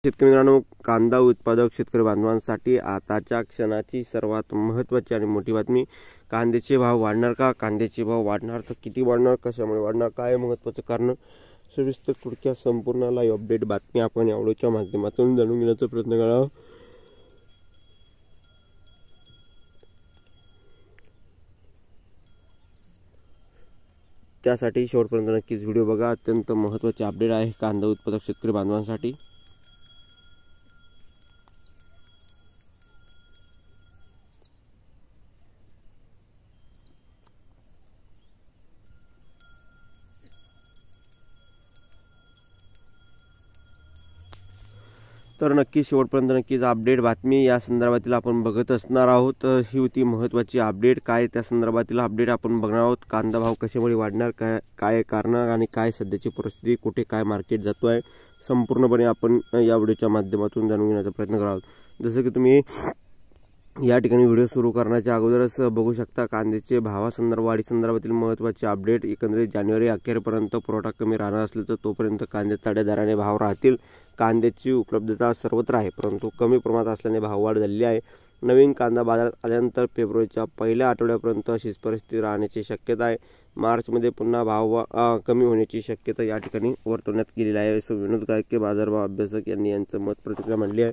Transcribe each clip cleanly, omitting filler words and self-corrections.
शेतकरी मित्रांनो, कांदा उत्पादक शेतकरी बांधवांसाठी आताच्या क्षणाची सर्वात महत्त्वाची आणि मोठी बातमी. कांद्याचे भाव वाढणार का? कांद्याचे भाव वाढणार तर किती वाढणार? कशामुळे वाढणार? काय महत्त्वाचं कारण? सविस्तर थोडक्यात संपूर्ण लाईव्ह अपडेट बातमी आपण या व्हिडिओच्या माध्यमातून जाणून घेण्याचा प्रयत्न करा. त्यासाठी शेवटपर्यंत नक्कीच व्हिडिओ बघा. अत्यंत महत्त्वाचे अपडेट आहे कांदा उत्पादक शेतकरी बांधवांसाठी. तर नक्की शेवटपर्यंत नक्कीच अपडेट बातमी या संदर्भातील आपण बघत असणार आहोत. ही होती महत्त्वाची अपडेट. काय त्या संदर्भातील अपडेट आपण बघणार आहोत. कांदा भाव कशामुळे वाढणार, काय कारण आणि काय सध्याची परिस्थिती, कुठे काय मार्केट जातो आहे, संपूर्णपणे आपण या व्हिडिओच्या माध्यमातून जाणून घेण्याचा प्रयत्न कराल. जसं की तुम्ही या ठिकाणी व्हिडिओ सुरू करण्याच्या अगोदरच बघू शकता कांद्याचे वाढी संदर्भातील महत्त्वाचे अपडेट. एकंदरीत जानेवारी अखेरपर्यंत पुरवठा कमी राहणार असल्याचं तोपर्यंत कांदे चढ्या दराने भाव राहतील. कांद्याची उपलब्धता सर्वत्र आहे, परंतु कमी प्रमाणात असल्याने भाववाढ झालेली आहे. नवीन कांदा बाजारात आल्यानंतर फेब्रुवारीच्या पहिल्या आठवड्यापर्यंत अशीच परिस्थिती राहण्याची शक्यता आहे. मार्चमध्ये पुन्हा भाव कमी होण्याची शक्यता या ठिकाणी वर्तवण्यात गेलेली आहे, असं विनोद गायके बाजारभाव अभ्यासक यांनी यांचं मत प्रतिक्रिया मांडली आहे.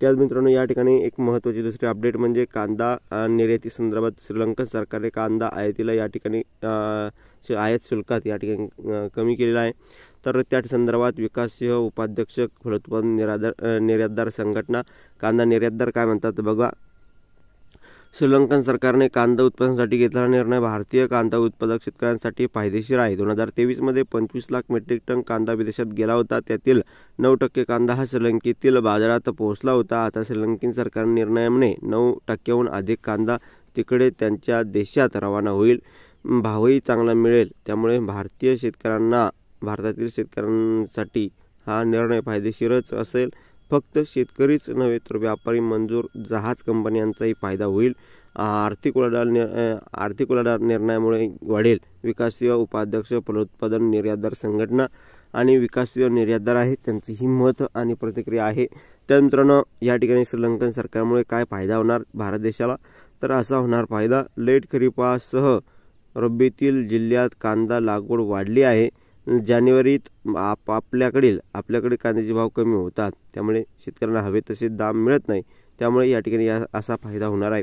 त्याच मित्रांनो, या ठिकाणी एक महत्त्वाची दुसरी अपडेट म्हणजे कांदा निर्याती संदर्भात श्रीलंकन सरकारने कांदा आयातीला या ठिकाणी आयात शुल्कात या ठिकाणी कमी केलेला आहे. तर त्या संदर्भात विकाससिंह उपाध्यक्ष फलोत्पादन निर्यातदार संघटना कांदा निर्यातदार काय म्हणतात बघा. श्रीलंकन सरकारने कांदा उत्पादनासाठी घेतलेला निर्णय भारतीय कांदा उत्पादक शेतकऱ्यांसाठी फायदेशीर आहे. 2023 मध्ये 25 लाख मेट्रिक टन कांदा विदेशात गेला होता. त्यातील 9% कांदा हा श्रीलंकेतील बाजारात पोहोचला होता. आता श्रीलंकन सरकार निर्णयाने 9%हून अधिक कांदा तिकडे त्यांच्या देशात रवाना होईल. भावही चांगला मिळेल. त्यामुळे भारतातील शेतकऱ्यांसाठी हा निर्णय फायदेशीरच असेल. फक्त शेतकरीच नव्हे तर व्यापारी, मंजूर जहाज कंपन्यांचाही फायदा होईल. आर्थिक उलाढाल निर्णयामुळे वाढेल. विकाससिंह उपाध्यक्ष फलोत्पादन निर्यातदार संघटना आणि विकाससिंह निर्यातदार आहेत, त्यांची ही मत आणि प्रतिक्रिया आहे. त्यानंतर या ठिकाणी श्रीलंकन सरकारमुळे काय फायदा होणार भारत देशाला, तर असा होणार फायदा. लेट खरीपासह रब्बीतील जिल्ह्यात कांदा लागवड वाढली आहे. जानेवारीत आपल्याकडे कांद्याचे भाव कमी होतात, त्यामुळे शेतकऱ्यांना हवे तसे दाम मिळत नाही. त्यामुळे या ठिकाणी असा फायदा होणार आहे.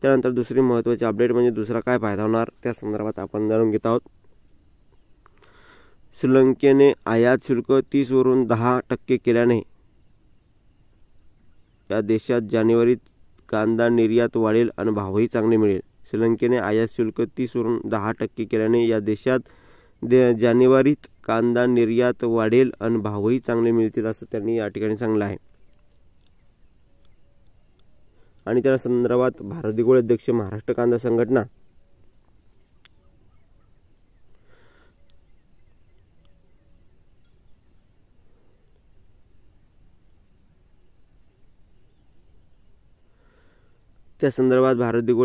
त्यानंतर दुसरी महत्त्वाची अपडेट म्हणजे दुसरा काय फायदा होणार त्या संदर्भात आपण जाणून घेत आहोत. श्रीलंकेने आयात शुल्क 30 वरून 10% केल्याने या देशात जानेवारीत कांदा निर्यात वाढेल आणि भावही चांगले मिळेल. श्रीलंकेने आयात शुल्क 30 वरून 10% केल्याने या देशात जानेवारीत कांदा निर्यात वाढेल आणि भावही चांगले मिळतील, असं त्यांनी या ठिकाणी सांगितलं आहे. आणि त्या संदर्भात भारत दिगोळे अध्यक्ष महाराष्ट्र कांदा संघटना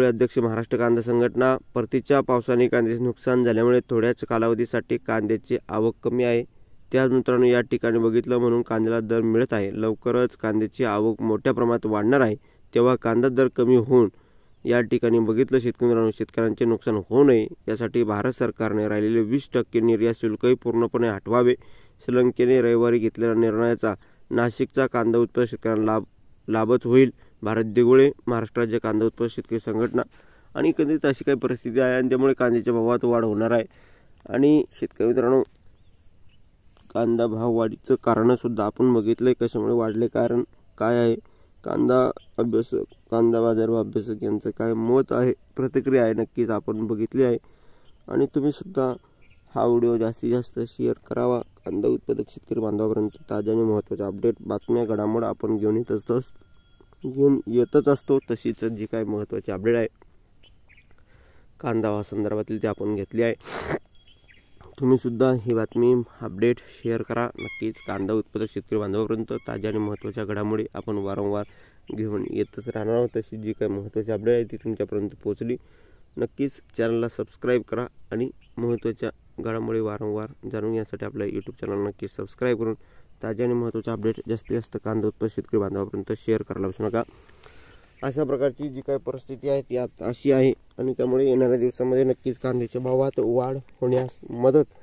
अध्यक्ष महाराष्ट्र कांदा संघटना परतीच्या पावसाने कांद्याचे नुकसान झाल्यामुळे थोड्याच कालावधीसाठी कांद्याची आवक कमी आहे. त्याच मित्रांनो, या ठिकाणी बघितलं म्हणून कांद्याला दर मिळत आहे. लवकरच कांद्याची आवक मोठ्या प्रमाणात वाढणार आहे, तेव्हा कांदा दर कमी होऊन या ठिकाणी बघितलं शेतकऱ्यांचे नुकसान होऊ नये यासाठी भारत सरकारने राहिलेले 20% निर्यात शुल्कही पूर्णपणे हटवावे. श्रीलंकेने रविवारी घेतलेल्या निर्णयाचा नाशिकचा कांदा उत्पादक शेतकऱ्यांना लाभच होईल. भारत दिगोळे महाराष्ट्र राज्य कांदा उत्पादक शेतकरी संघटना. आणि एकंदरीत अशी काही परिस्थिती आहे आणि त्यामुळे कांद्याच्या भावात वाढ होणार आहे. आणि शेतकरी मित्रांनो, कांदा भाव वाढीचं कारण सुद्धा आपण बघितलंय, कशामुळे वाढले, कारण काय आहे. कांदा बाजारभाव अभ्यासक यांचं काय मत आहे, प्रतिक्रिया आहे, नक्कीच आपण बघितली आहे. आणि तुम्ही सुद्धा हा व्हिडिओ जास्तीत जास्त शेअर करावा. कांदा उत्पादक शेतकरी बांधवापर्यंत ताज्या आणि महत्त्वाच्या अपडेट बातम्या घडामोड आपण घेऊन येतच असतो. तशीच जी काही महत्त्वाची अपडेट आहे कांदा संदर्भातील ते आपण घेतली आहे. तुम्ही सुद्धा ही बातमी अपडेट शेअर करा. नक्कीच कांदा उत्पादक शेतकरी बांधवापर्यंत ताज्या आणि महत्त्वाच्या घडामोडी आपण वारंवार घेऊन येतच राहणार आहोत. तशी जी काही महत्त्वाची अपडेट आहे ती तुमच्यापर्यंत पोहोचली. नक्कीच चॅनलला सबस्क्राईब करा आणि महत्त्वाच्या घडामोडी वारंवार जाणून घेण्यासाठी आपल्या यूट्यूब चॅनल नक्की सबस्क्राईब करून ताजे आणि महत्त्वाचे अपडेट जास्तीत जास्त कांदा उत्पादक शेतकरी बांधवापर्यंत शेअर करायला विसरू नका। अशा प्रकारची जी काही परिस्थिती आहे ती आता अशी आहे आणि त्यामुळे येणाऱ्या दिवसामध्ये नक्कीच कांद्याच्या भावात वाढ होण्यास मदत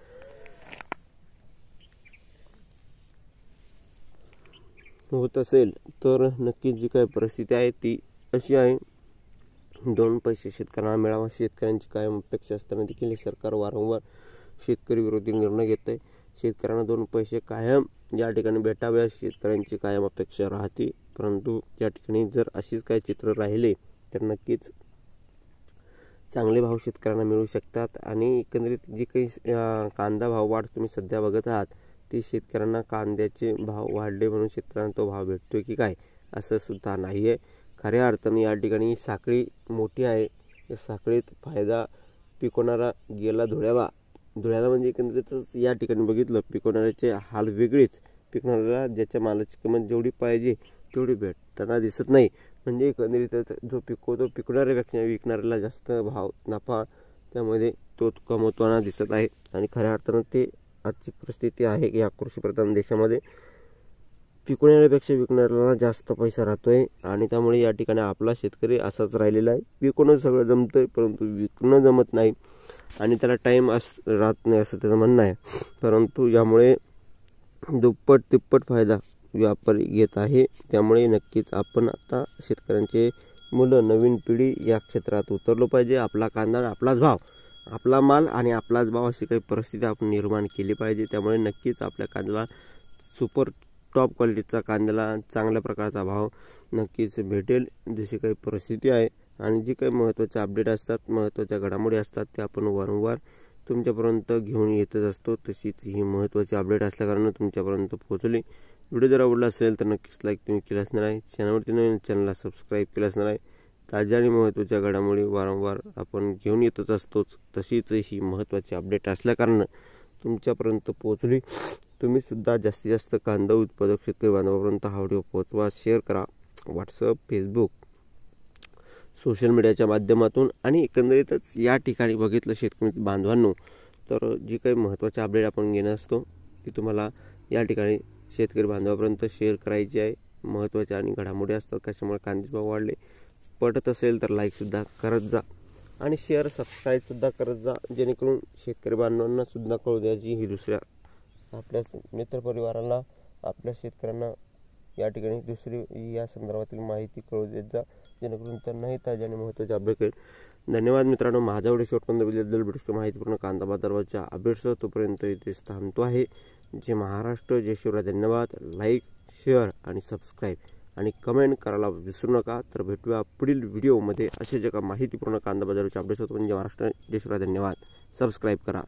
होत असेल तर नक्कीच जी काही परिस्थिती आहे ती अशी आहे, 2 पैसे शेतकऱ्यांना मिळावा शेतकऱ्यांची कायम अपेक्षा असताना देखील सरकार वारंवार शेतकरी विरोधी निर्णय घेत आहे। शेतकऱ्यांना 2 पैसे कायम या ठिकाणी भेटावे शेतकऱ्यांची कायम अपेक्षा राहते, परंतु या ठिकाणी जर अशीच काही चित्र राहिले तर नक्कीच चांगले भाव शेतकऱ्यांना मिळू शकतात। आणि एकंदरीत जी काही कांदा भाव वाढ तुम्ही सध्या बघत आहात ती शेतकऱ्यांना कांद्याचे भाव वाढले म्हणून शेतकऱ्यांना तो भाव भेटतोय की काय असं सुद्धा नाही आहे। खऱ्या अर्थाने या ठिकाणी साखळी मोठी आहे, या साखळीत फायदा पिकवणारा गेला धुळ्याला म्हणजे एकंदरीतच या ठिकाणी बघितलं पिकवणाऱ्याचे हाल वेगळेच, पिकवणाऱ्याला ज्याच्या मालाची किंमत जेवढी पाहिजे तेवढी भेटताना दिसत नाही, म्हणजे एकंदरीत जो पिकवतो पिकवणाऱ्यापेक्षा विकणाऱ्याला जास्त भाव नफा त्यामध्ये तो कमवताना दिसत आहे। आणि खऱ्या अर्थानं ते आजची परिस्थिती आहे की या कृषीप्रधान देशामध्ये पिकवणाऱ्यापेक्षा विकणाऱ्याला जास्त पैसा राहतोय आणि त्यामुळे या ठिकाणी आपला शेतकरी असाच राहिलेला आहे। पिकवणं सगळं जमतंय परंतु विकणं जमत नाही आणि त्याला टाईम राहत नाही असं त्याचं म्हणणं आहे, परंतु यामुळे दुप्पट तिप्पट फायदा व्यापारी घेत आहे। त्यामुळे नक्कीच आपण आता शेतकऱ्यांचे मुलं नवीन पिढी या क्षेत्रात उतरलो पाहिजे। आपला कांदा आपलाच भाव, आपला माल आणि आपलाच भाव अशी काही परिस्थिती आपण निर्माण केली पाहिजे। त्यामुळे नक्कीच आपल्या कांद्याला सुपर टॉप क्वालिटीचा कांद्याला चांगल्या प्रकारचा भाव नक्कीच भेटेल जशी काही परिस्थिती आहे। आणि जी काही महत्त्वाचे अपडेट असतात महत्त्वाच्या घडामोडी असतात त्या आपण वारंवार तुमच्यापर्यंत घेऊन येतच असतो, तशीच ही महत्त्वाची अपडेट असल्याकारणानं तुमच्यापर्यंत पोहोचली। व्हिडिओ जर आवडला असेल तर नक्कीच लाईक तुम्ही केलं असणार आहे, चॅनलवरती नवीन चॅनलला सबस्क्राईब केलं असणार आहे। ताज्या आणि महत्त्वाच्या घडामोडी वारंवार आपण घेऊन येतच असतोच, तशीच ही महत्त्वाची अपडेट असल्याकारणानं तुमच्यापर्यंत पोहोचली। तुम्ही सुद्धा जास्तीत जास्त कांदा उत्पादक शेतकरी बांधवापर्यंत हा व्हिडिओ पोहोचवा, शेअर करा व्हॉट्सअप, फेसबुक, सोशल मीडियाच्या माध्यमातून। आणि एकंदरीतच या ठिकाणी बघितलं शेतकरी बांधवांनो तर जी काही महत्त्वाचे अपडेट आपण घेणं असतो ती तुम्हाला या ठिकाणी शेतकरी बांधवापर्यंत शेअर करायची आहे। महत्त्वाच्या आणि घडामोडी असतात कशामुळे कांद्याचे भाव वाढले, पटत असेल तर लाईकसुद्धा करत जा आणि शेअर सबस्क्राईबसुद्धा करत जा, जेणेकरून शेतकरी बांधवांना सुद्धा कळू द्यायची ही दुसऱ्या आपल्या मित्रपरिवाराला आपल्या शेतकऱ्यांना या ठिकाणी दुसरी या संदर्भातील माहिती कळू देत जा, जेणेकरून त्यांनाही ताज्या आणि महत्त्वाचे अपडेट करेल। धन्यवाद मित्रांनो, माझा व्हिडिओ शेवटपर्यंत बघितल्याबद्दल व्हिडिओ माहितीपूर्ण कांदा बाजाराच्या अपडेट्ससह तोपर्यंत इथेच थांबतो आहे। जय महाराष्ट्र, जय शिवराय, धन्यवाद। लाईक, शेअर आणि सबस्क्राईब आणि कमेंट करायला विसरू नका। तर भेटूया पुढील व्हिडिओमध्ये असे जे का माहितीपूर्ण कांदा बाजाराच्या अपडेट्स होतो। जय महाराष्ट्र, जय शिवराय, धन्यवाद। सबस्क्राईब करा।